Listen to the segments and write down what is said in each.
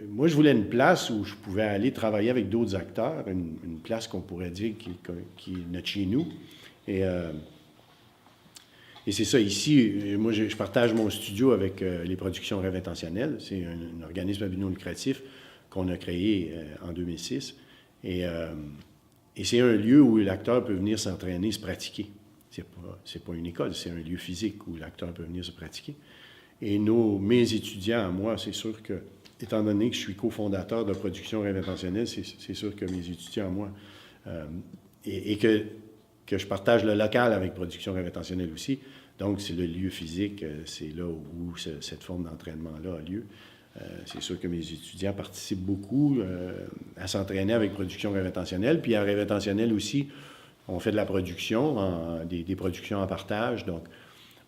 Moi, je voulais une place où je pouvais aller travailler avec d'autres acteurs, une place qu'on pourrait dire qui est notre chez nous. Et, euh, et c'est ça, ici, moi, je partage mon studio avec les productions Rêve Intentionnel. C'est un organisme à but non lucratif qu'on a créé en 2006. Et, euh, et c'est un lieu où l'acteur peut venir s'entraîner, se pratiquer. C'est pas une école, c'est un lieu physique où l'acteur peut venir se pratiquer. Et mes étudiants, moi, c'est sûr que, étant donné que je suis cofondateur de Production Rêve Intentionnel, c'est sûr que mes étudiants, moi, euh, et que je partage le local avec Production Rêve Intentionnel aussi, donc c'est le lieu physique, c'est là où cette forme d'entraînement-là a lieu. C'est sûr que mes étudiants participent beaucoup à s'entraîner avec Production Rêve Intentionnel, puis à Rêve Intentionnel aussi, on fait de la production, des productions en partage, donc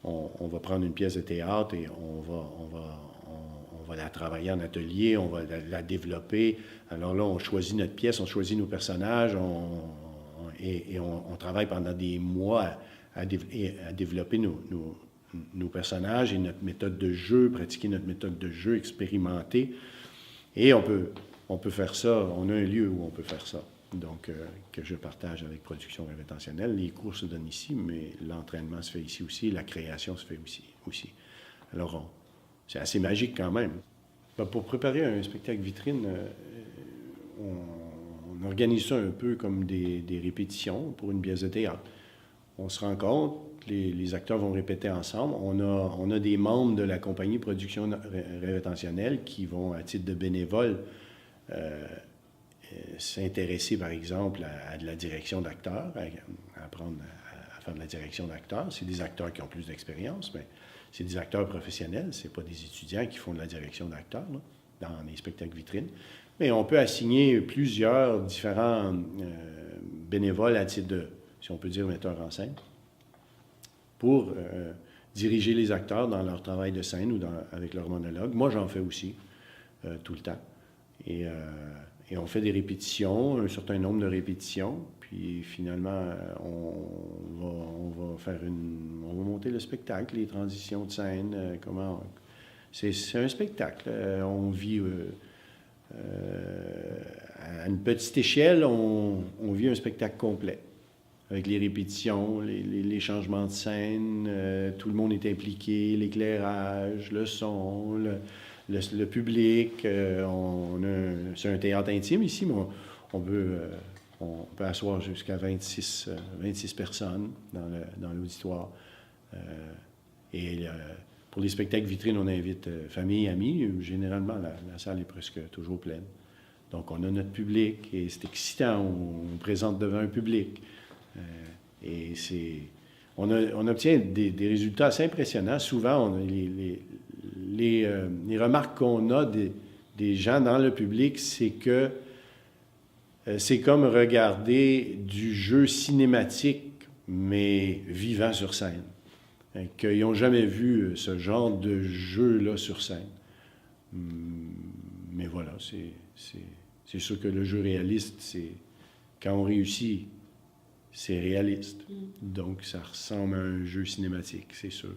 on va prendre une pièce de théâtre et on va la travailler en atelier, on va la développer. Alors là, on choisit notre pièce, on choisit nos personnages, et on travaille pendant des mois à développer nos personnages et notre méthode de jeu, pratiquer notre méthode de jeu, expérimenter. Et on peut faire ça, on a un lieu où on peut faire ça. Donc, que je partage avec Production Rêve Intentionnel. Les cours se donnent ici, mais l'entraînement se fait ici aussi, la création se fait aussi. Alors, c'est assez magique quand même. Pour préparer un spectacle vitrine, on organise ça un peu comme des répétitions pour une pièce de théâtre. On se rencontre, les acteurs vont répéter ensemble. On a des membres de la compagnie Production Rêve Intentionnel qui vont, à titre de bénévole, s'intéresser, par exemple, à de la direction d'acteurs, à apprendre à faire de la direction d'acteurs. C'est des acteurs qui ont plus d'expérience, mais c'est des acteurs professionnels, c'est pas des étudiants qui font de la direction d'acteurs dans les spectacles vitrines. Mais on peut assigner plusieurs différents bénévoles à titre de, si on peut dire, metteurs en scène, pour diriger les acteurs dans leur travail de scène ou avec leur monologue. Moi, j'en fais aussi, tout le temps. Et on fait des répétitions, un certain nombre de répétitions, puis finalement, on va monter le spectacle, les transitions de scène, c'est un spectacle. On vit à une petite échelle, on vit un spectacle complet, avec les répétitions, les changements de scène, tout le monde est impliqué, l'éclairage, le son, le public. C'est un théâtre intime ici, mais on peut asseoir jusqu'à 26 personnes dans l'auditoire. Pour les spectacles vitrines, on invite famille et amis. Généralement, la salle est presque toujours pleine. Donc, on a notre public et c'est excitant. On présente devant un public. Et on obtient des résultats assez impressionnants. Souvent, les remarques qu'on a des gens dans le public, c'est que c'est comme regarder du jeu cinématique, mais vivant sur scène. Qu'ils n'ont jamais vu ce genre de jeu-là sur scène. Mais voilà, c'est sûr que le jeu réaliste, quand on réussit, c'est réaliste. Donc, ça ressemble à un jeu cinématique, c'est sûr.